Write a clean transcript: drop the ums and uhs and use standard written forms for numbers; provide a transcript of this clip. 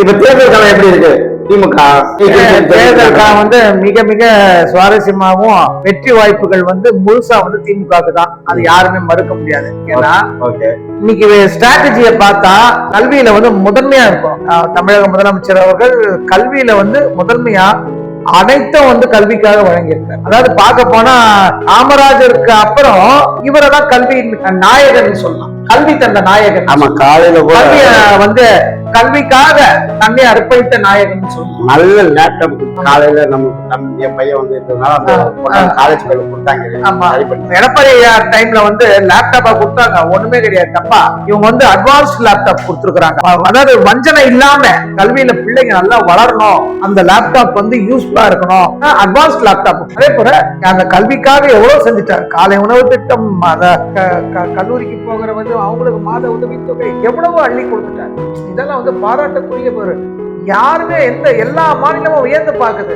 இப்ப தேர்தல் காலம் எப்படி இருக்கு? திமுக தேர்தல் காலம் வந்து மிக மிக சுவாரஸ்யமாகவும் வெற்றி வாய்ப்புகள் வந்து முழுசா வந்து திமுகவுக்கு தான். அது யாருமே மறுக்க முடியாது. ஏன்னா இன்னைக்கு ஸ்ட்ராட்டஜியை பார்த்தா கல்வியில வந்து முதன்மையா இருக்கும். தமிழக முதலமைச்சர் அவர்கள் கல்வியில வந்து முதன்மையா அனைத்தும் வந்து கல்விக்காக வழங்கியிருக்காரு. அதாவது பார்க்க போனா காமராஜருக்கு அப்புறம் இவரை தான் கல்வி நாயகன் சொல்லலாம். கல்வி தந்த நாயகன். ஆமா, காலையில கல்விய வந்து கல்விக்காக தன்னை அர்ப்பணித்த நாயகன் சொல்லலாம். நல்ல லேப்டாப் காலையில என் பையன் வந்து காலேஜ் கொடுத்தாங்க. எடப்பாடி டைம்ல வந்து லேப்டாப்பா கொடுத்தாங்க, ஒண்ணுமே கிடையாது தப்பா. இவங்க வந்து அட்வான்ஸ்ட் லேப்டாப் கொடுத்துருக்காங்க. அதாவது வஞ்சனை இல்லாம கல்வியில பிள்ளைங்க நல்லா வளரணும், அந்த லேப்டாப் வந்து யூஸ்ஃபுல்லா இருக்கணும், அட்வான்ஸ்ட் லேப்டாப். அதே போல அந்த கல்விக்காக எவ்வளவு செஞ்சுட்டாரு. காலை உணவு திட்டம், கல்லூரிக்கு போகிற வந்து அவங்களுக்கு மாத உதவித்தொகை எவ்வளவோ அள்ளி கொடுத்துட்டாரு. இதெல்லாம் வந்து பாராட்டக்கூடிய ஒரு யாருமே எல்லா மாநிலமும் வியந்து பார்க்குது.